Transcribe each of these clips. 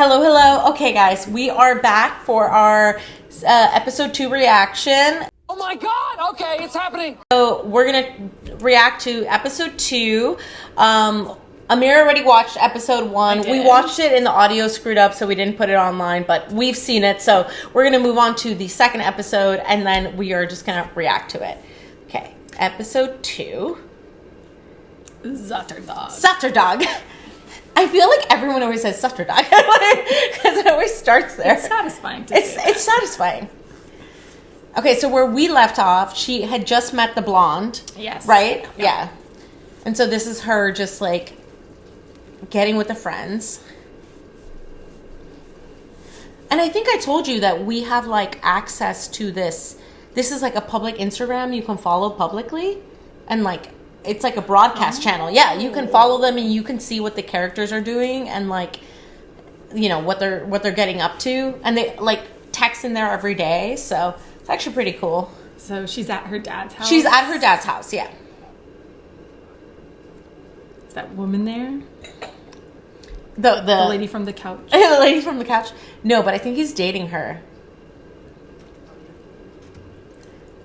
Hello, hello. Okay, guys, we are back for our episode 2 reaction. Oh my God! Okay, it's happening. So we're gonna react to episode 2. Amir already watched episode 1. We watched it and the audio screwed up, so we didn't put it online, but we've seen it. So we're gonna move on to the second episode, and then we are just gonna react to it. Okay, episode 2. Zutterdog. Zutterdog. I feel like everyone always says Zutterdog because it always starts there. It's satisfying to say that. It's satisfying. Okay, so where we left off, she had just met the blonde. Yes. Right? Yep. Yeah. And so this is her just like getting with the friends. And I think I told you that we have like access to this. This is like a public Instagram you can follow publicly. And like it's like a broadcast channel. Yeah, you can follow them and you can see what the characters are doing and like, you know, what they're getting up to. And they like text in there every day. So it's actually pretty cool. So she's at her dad's house? She's at her dad's house, yeah. Is that woman there? The lady from the couch? The lady from the couch? No, but I think he's dating her.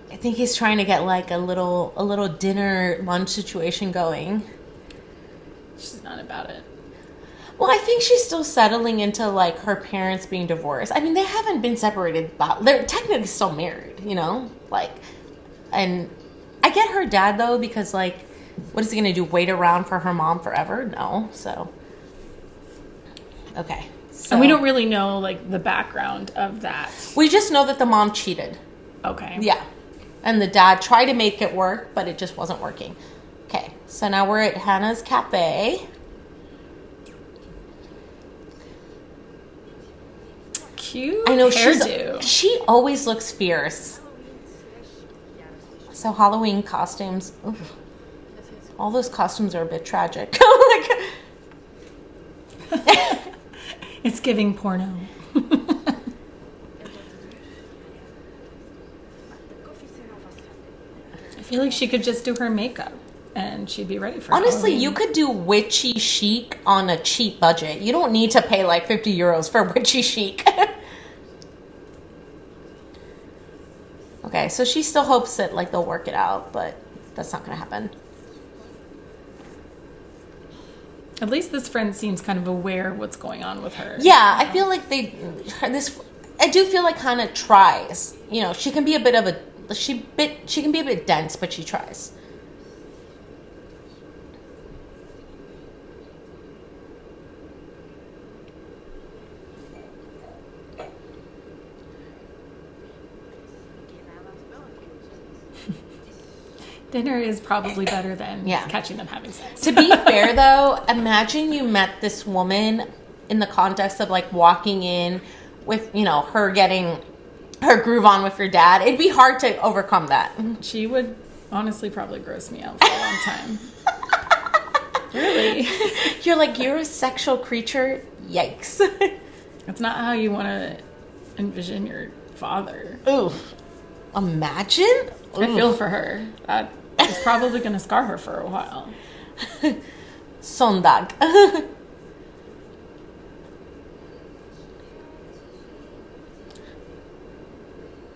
I think he's trying to get like a little dinner lunch situation going. She's not about it. Well, I think she's still settling into like her parents being divorced. I mean, they haven't been separated, but they're technically still married, you know? Like, and I get her dad though, because like, what is he gonna do? Wait around for her mom forever? No. So, okay. So, and we don't really know like the background of that. We just know that the mom cheated. Okay. Yeah. And the dad tried to make it work, but it just wasn't working. Okay, so now we're at Hannah's cafe. Cute. I know hairdo. She always looks fierce. So Halloween costumes. Oof. All those costumes are a bit tragic. It's giving porno. I feel like she could just do her makeup and she'd be ready for Honestly, Halloween. you could do witchy chic on a cheap budget. You don't need to pay like 50 euros for witchy chic. Okay, so she still hopes that like they'll work it out, but that's not going to happen. At least this friend seems kind of aware of what's going on with her. Yeah, I feel like I do feel like Hannah tries. You know, she can be a bit of a she can be a bit dense, but she tries. Dinner is probably better than catching them having sex. To be fair, though, imagine you met this woman in the context of like walking in with, you know, her getting her groove on with your dad. It'd be hard to overcome that. She would honestly probably gross me out for a long time. Really? You're a sexual creature? Yikes. That's not how you want to envision your father. Ooh. Imagine? I feel for her. That is probably going to scar her for a while. Sondag.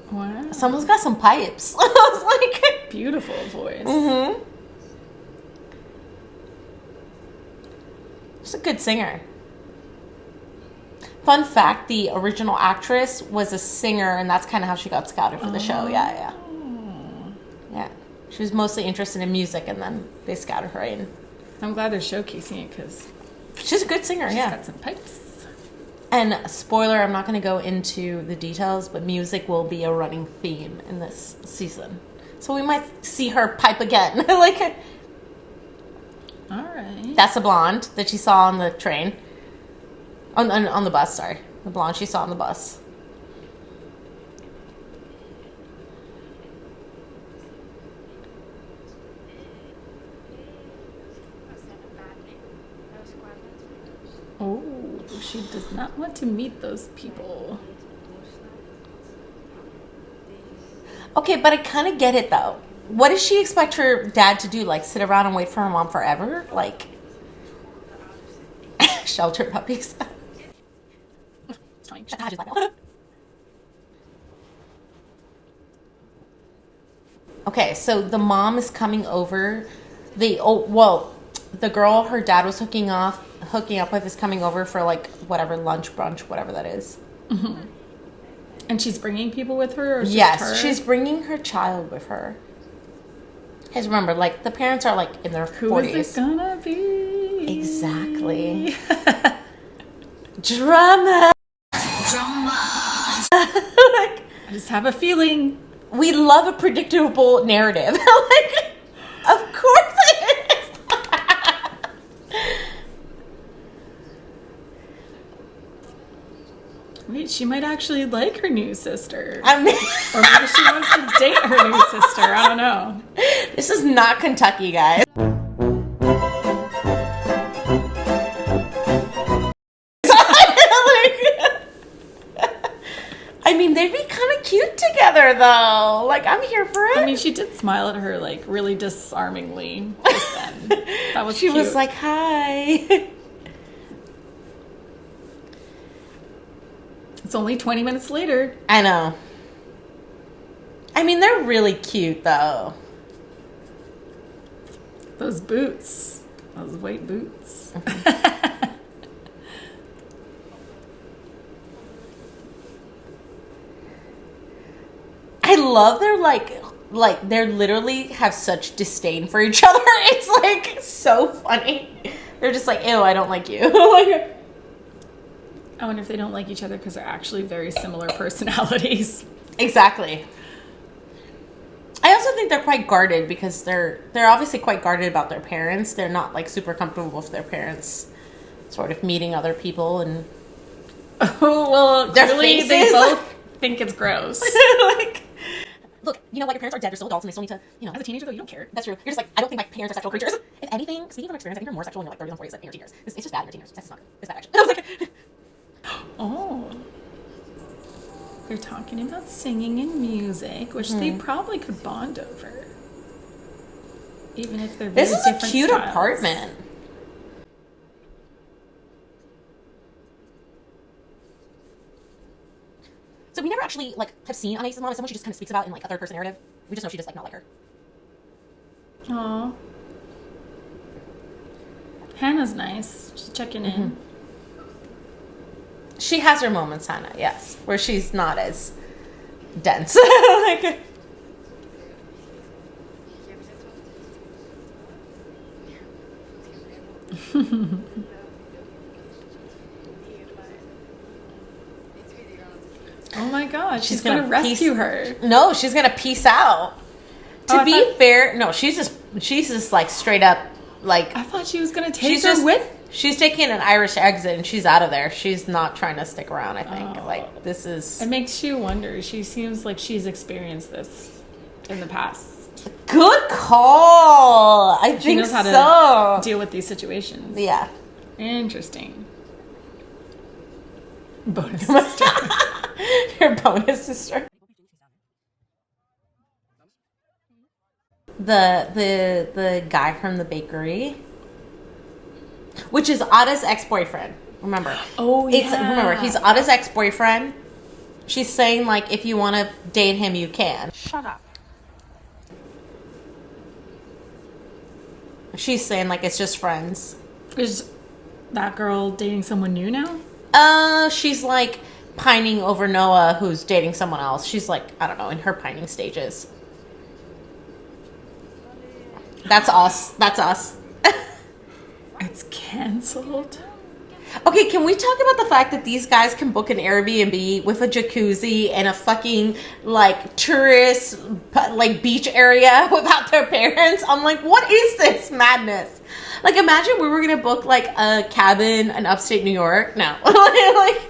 Wow. Someone's got some pipes. I was like... Beautiful voice. Mm-hmm. She's a good singer. Fun fact, the original actress was a singer, and that's kind of how she got scouted for the show. Yeah. She was mostly interested in music, and then they scouted her in. I'm glad they're showcasing it, because she's a good singer, she's got some pipes. And spoiler, I'm not going to go into the details, but music will be a running theme in this season. So we might see her pipe again. Like, all right. That's the blonde that she saw on the train. On the bus, sorry. The blonde she saw on the bus. Oh, she does not want to meet those people. Okay, but I kind of get it, though. What does she expect her dad to do? Like, sit around and wait for her mom forever? Like, shelter puppies. fine. Okay, so the mom is coming over. The girl her dad was hooking up with is coming over for like whatever lunch, brunch, whatever that is. Mm-hmm. And she's bringing people with her? Or yes, just her? She's bringing her child with her. Because remember, like, the parents are like in their 40s. Who is it gonna be? Exactly. Drama. Like, I just have a feeling. We love a predictable narrative. Like, of course it is. Wait, she might actually like her new sister. I mean, or maybe she wants to date her new sister. I don't know. This is not Kentucky, guys. I mean, they'd be kind of cute together, though. Like, I'm here for it. I mean, she did smile at her, like, really disarmingly just then. That was She cute. was like, hi. It's only 20 minutes later. I know. I mean, they're really cute, though. Those boots. Those white boots. I love their like they literally have such disdain for each other. It's like so funny. They're just like, ew, I don't like you. Like, I wonder if they don't like each other because they're actually very similar personalities. exactly. I also think they're quite guarded because they're obviously quite guarded about their parents. They're not like super comfortable with their parents sort of meeting other people and oh well, their clearly faces. they both think it's gross. Like, look, you know what? Your parents are dead. They're still adults, and they still need to, you know. As a teenager, though, you don't care. That's true. You're just like, I don't think my parents are sexual creatures. If anything, speaking from experience, I think you're more sexual in your like 30s and 40s than in your teen years. It's just bad in your teen years. Sex is not good. It's bad, actually. I was like, Oh. They're talking about singing and music, which they probably could bond over. Even if they're very this is a different cute styles. apartment. So we never actually like have seen Anaïs' mom as someone she just kind of speaks about in like a third person narrative. We just know she just like not like her. Aw. Hannah's nice. She's checking in. She has her moments, Hannah, yes, where she's not as dense. Like, Oh my god, she's gonna rescue her. No, she's gonna peace out. Oh, To be fair, no, she's just like straight up like I thought she was gonna take she's her just with. she's taking an Irish exit and she's out of there. She's not trying to stick around, I think. Like, this is It makes you wonder. She seems like she's experienced this in the past. good call. I She think knows how so. to deal with these situations. Yeah. Interesting. Bonus sister. Your bonus sister. The guy from the bakery, which is Ada's ex-boyfriend. Remember? Oh yeah. Remember, he's Ada's ex-boyfriend. She's saying like, if you want to date him, you can. Shut up. She's saying like it's just friends. Is that girl dating someone new now? She's like pining over Noah, who's dating someone else. She's like, I don't know, in her pining stages. That's us. That's us. It's canceled. Okay, can we talk about the fact that these guys can book an Airbnb with a jacuzzi and a fucking, like, tourist, like, beach area without their parents? I'm like, what is this madness? Like, imagine we were gonna book, like, a cabin in upstate New York. No. Like,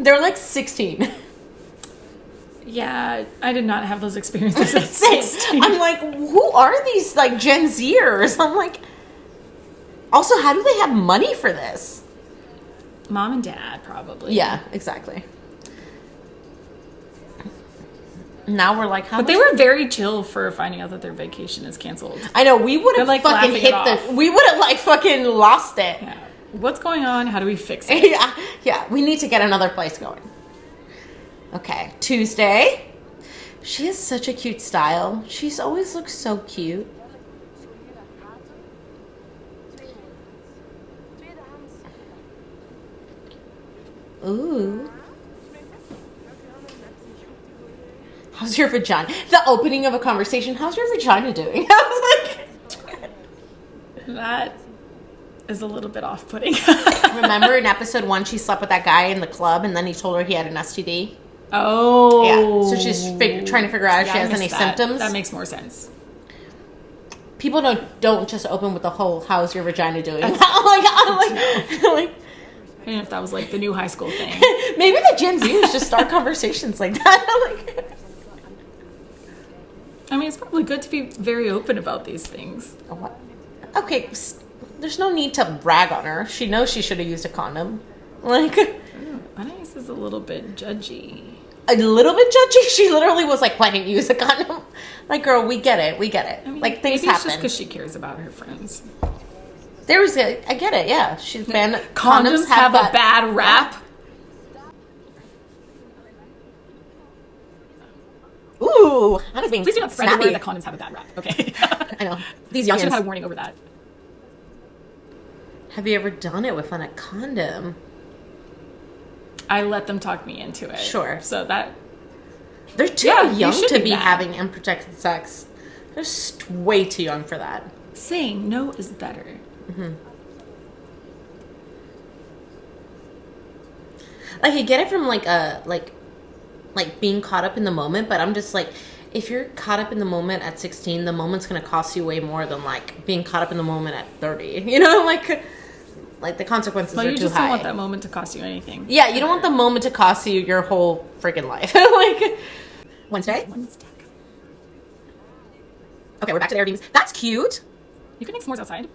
they're, like, 16. Yeah, I did not have those experiences at 16. I'm like, who are these, like, Gen Zers? I'm like, also, how do they have money for this? Mom and dad, probably. Yeah, exactly. Now we're like, how But much they were very chill for finding out that their vacation is canceled. I know, we would have They're, like, fucking laughing hit it off. we would have like fucking lost it. Yeah. What's going on? How do we fix it? Yeah, we need to get another place going. Okay, Tuesday. She has such a cute style. She's always looks so cute. Ooh. How's your vagina? The opening of a conversation. How's your vagina doing? I was like... That is a little bit off-putting. Remember in episode 1, she slept with that guy in the club, and then he told her he had an STD? Oh. Yeah, so she's trying to figure out if she has any symptoms. That makes more sense. People don't just open with the whole, how's your vagina doing? like, I don't know if that was like the new high school thing. Maybe the Gen Zers just start conversations like that. Like, I mean, it's probably good to be very open about these things. what? Okay, there's no need to brag on her. She knows she should have used a condom. Like, Anaïs is a little bit judgy. A little bit judgy? She literally was like, why didn't you use a condom? Like, girl, we get it. I mean, like, things maybe happen. It's just because she cares about her friends. I get it, yeah. She's been... Condoms have a bad rap. Ooh, Hannah's being Please do not spread the snappy. word that condoms have a bad rap. Okay. I know. These I youngins. should have had a warning over that. Have you ever done it with a condom? I let them talk me into it. Sure. So that... They're too Yeah, you young should to be be mad. having unprotected sex. They're just way too young for that. Saying no is better. Mm-hmm. Like, I get it from like being caught up in the moment, but I'm just like, if you're caught up in the moment at 16, the moment's gonna cost you way more than like being caught up in the moment at 30. You know, like the consequences Well, are you too just high. don't want that moment to cost you anything. Yeah, you don't want the moment to cost you your whole freaking life. Like, Wednesday? Okay, we're back to the Airbnbs. That's cute. You can make s'mores outside.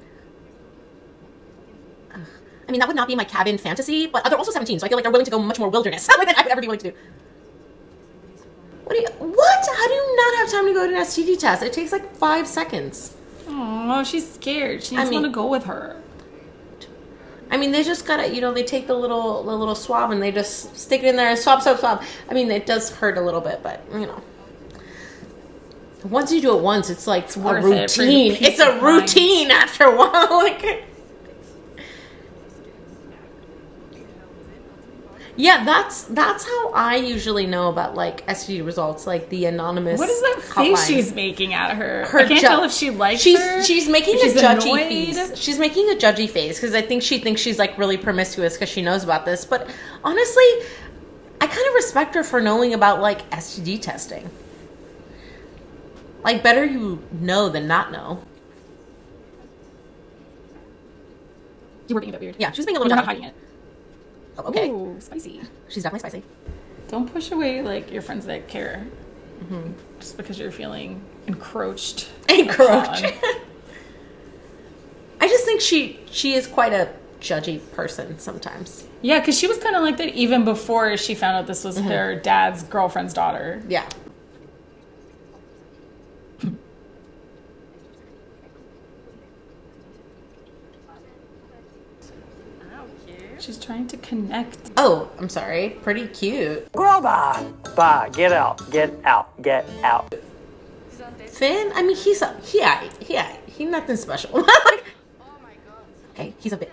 I mean, that would not be my cabin fantasy, but they're also 17, so I feel like they're willing to go much more wilderness than I would ever be willing to do. What? How do you not have time to go to an STD test? It takes like 5 seconds. Oh, she's scared. She needs someone to go with her. I mean, they just gotta, they take the little swab and they just stick it in there and swab. I mean, it does hurt a little bit, but once you do it once, it's like a routine. It's a routine after a while. Like, yeah, that's how I usually know about like STD results, like the anonymous. What is that hotline. face she's making at her? I can't tell if she likes her. She's making she's a judgy annoyed. face. She's making a judgy face because I think she thinks she's like really promiscuous because she knows about this. But honestly, I kind of respect her for knowing about like STD testing. Like, better you know than not know. You were being a bit weird. Yeah, she was being a little. You're not hiding it. Oh, okay. Ooh, spicy. She's definitely spicy. Don't push away like your friends that care. Just because you're feeling encroached. Encroached. I just think she is quite a judgy person sometimes. Yeah, because she was kind of like that even before she found out this was her dad's girlfriend's daughter. Yeah. She's trying to connect. Oh, I'm sorry. Pretty cute. Grubber! Bah, get out, get out, get out. Finn? I mean, he's nothing special. Okay, he's a bit.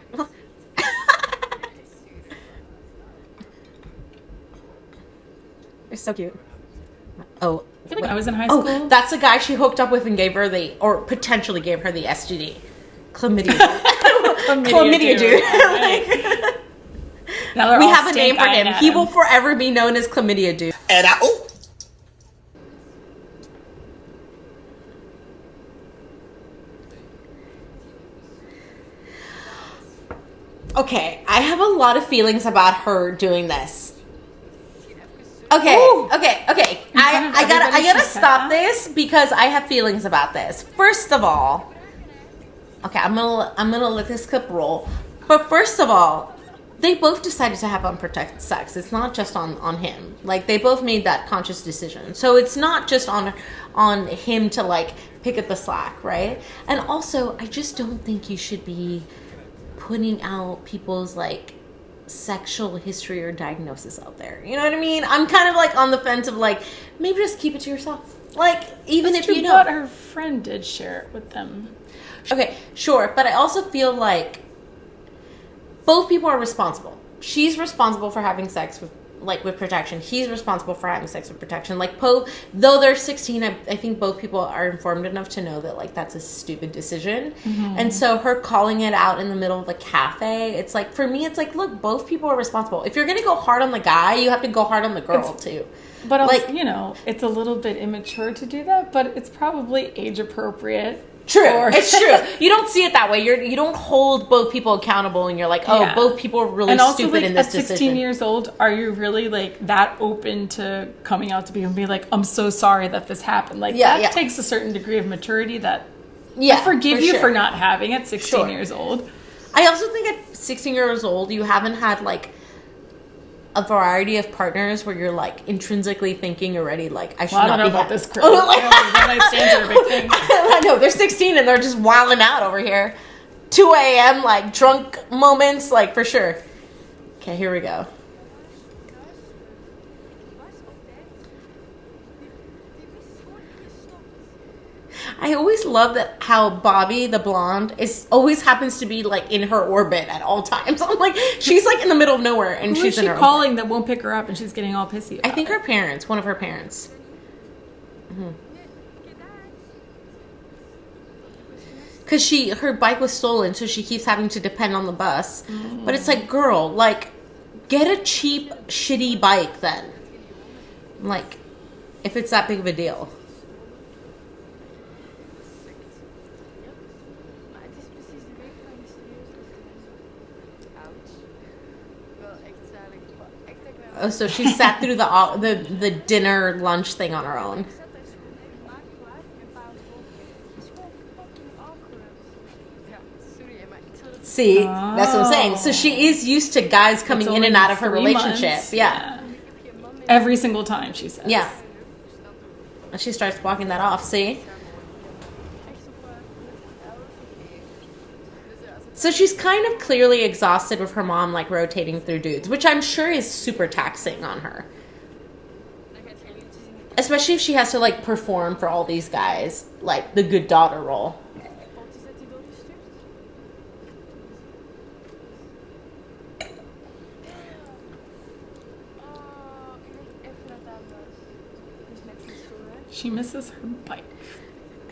They're so cute. Oh. I feel like when I was in high school. Oh, that's the guy she hooked up with and gave her or potentially gave her the STD. Chlamydia. Chlamydia dude. Right. We have a name for him. He will forever be known as Chlamydia dude. And Okay, I have a lot of feelings about her doing this. Okay, okay. I gotta stop this because I have feelings about this. First of all, okay, I'm gonna let this clip roll. But first of all, they both decided to have unprotected sex. It's not just on him. Like, they both made that conscious decision. So it's not just on him to like pick up the slack, right? And also, I just don't think you should be putting out people's like sexual history or diagnosis out there. You know what I mean? I'm kind of like on the fence of like, maybe just keep it to yourself. Like, even if you know. But her friend did share it with them. Okay, sure. But I also feel like both people are responsible. She's responsible for having sex with protection. He's responsible for having sex with protection. Like, though they're 16, I think both people are informed enough to know that, like, that's a stupid decision. Mm-hmm. And so her calling it out in the middle of a cafe, it's like, for me, it's like, look, both people are responsible. If you're going to go hard on the guy, you have to go hard on the girl, too. But, also, like, you know, it's a little bit immature to do that, but it's probably age appropriate. True. It's true. You don't see it that way. You don't hold both people accountable and you're like, oh, both people are really stupid in this decision. At 16 years old, are you really like that open to coming out to people and be like, I'm so sorry that this happened? Like that takes a certain degree of maturity that I forgive you for not having at 16 years old. I also think at 16 years old, you haven't had like a variety of partners where you're like intrinsically thinking already like I should not be. I don't know about this crew. One-night stands are a big thing. I know they're 16 and they're just wilding out over here. 2 a.m. like drunk moments, like for sure. Okay, here we go. I always love that how Bobby, the blonde, always happens to be like in her orbit at all times. I'm like, she's like in the middle of nowhere, and she's in her calling that won't pick her up, and she's getting all pissy about I think her parents, one of her parents. Because her bike was stolen, so she keeps having to depend on the bus. But it's like, girl, like, get a cheap, shitty bike then. Like, if it's that big of a deal. Oh, so she sat through the dinner lunch thing on her own. See, that's what I'm saying. So she is used to guys coming in and out of her relationship. Months. Yeah. Every single time, she says. Yeah. And she starts walking that off, see? So she's kind of clearly exhausted with her mom, like, rotating through dudes, which I'm sure is super taxing on her. Especially if she has to, like, perform for all these guys, like, the good daughter role. She misses her bike.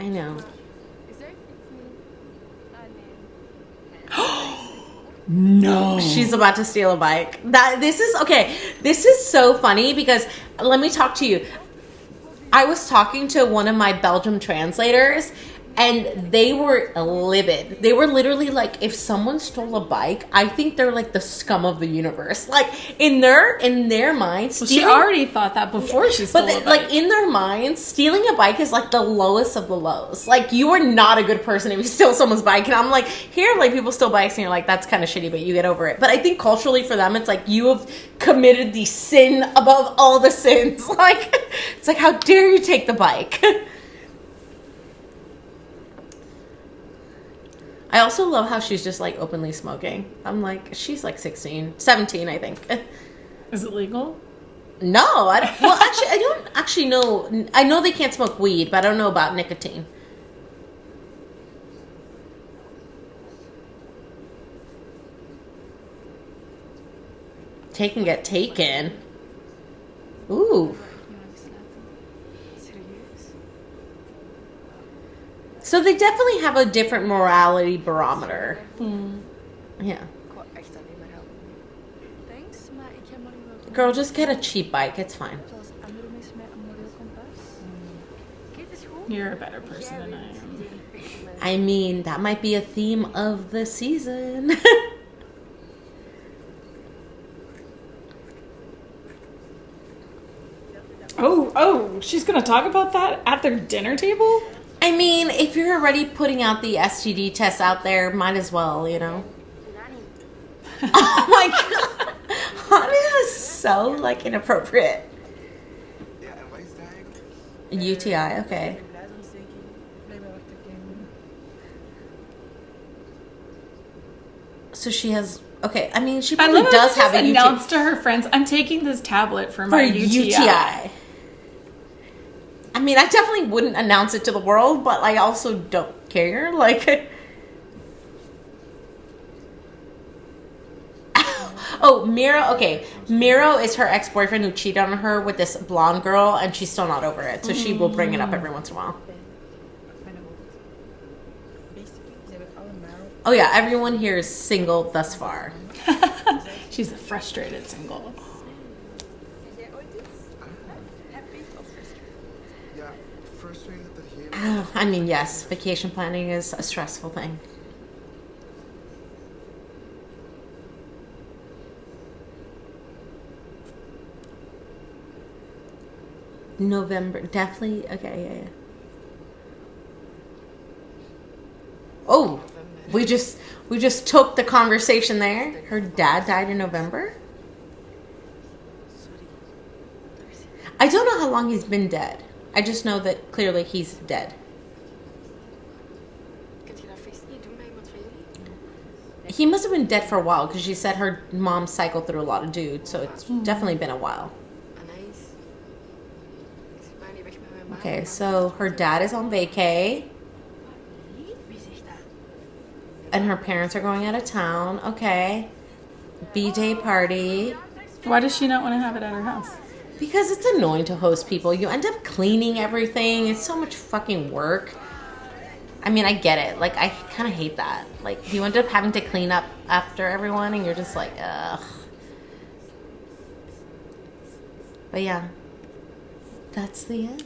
I know. No. She's about to steal a bike. This is so funny because let me talk to you. I was talking to one of my Belgium translators and they were livid. They were literally like, if someone stole a bike, I think they're like the scum of the universe. Like in their minds, she already thought that before she stole a bike. Like in their minds, stealing a bike is like the lowest of the lows. Like you are not a good person if you steal someone's bike. And I'm like, here, like people steal bikes and you're like, that's kind of shitty, but you get over it. But I think culturally for them, it's like you have committed the sin above all the sins. Like it's like, how dare you take the bike? I also love how she's just like openly smoking. I'm like, she's like 17, I think. Is it legal? No, I don't actually know. I know they can't smoke weed, but I don't know about nicotine. Take and get taken. Ooh. So they definitely have a different morality barometer. Yeah. Girl, just get a cheap bike. It's fine. You're a better person than I am. I mean, that might be a theme of the season. Oh, she's going to talk about that at their dinner table? I mean, if you're already putting out the STD test out there, might as well, you know? Oh my god. Honey is so, like, inappropriate. UTI, okay. So she has Okay, I mean, she probably does have a UTI. Announced to her friends, I'm taking this tablet for my UTI. I mean, I definitely wouldn't announce it to the world, but I also don't care. Like, oh, Miro. Okay, Miro is her ex-boyfriend who cheated on her with this blonde girl, and she's still not over it. So she will bring it up every once in a while. Oh yeah, everyone here is single thus far. She's a frustrated single. I mean, yes, vacation planning is a stressful thing. November, definitely. Okay, yeah. Oh, we just took the conversation there. Her dad died in November. I don't know how long he's been dead. I just know that clearly he's dead. He must have been dead for a while because she said her mom cycled through a lot of dudes, so it's definitely been a while. Okay, so her dad is on vacay. And her parents are going out of town. Okay. B-day party. Why does she not want to have it at her house? Because it's annoying to host people. You end up cleaning everything. It's so much fucking work. I mean, I get it. Like, I kind of hate that. Like, you end up having to clean up after everyone, and you're just like, ugh. But yeah. That's the end.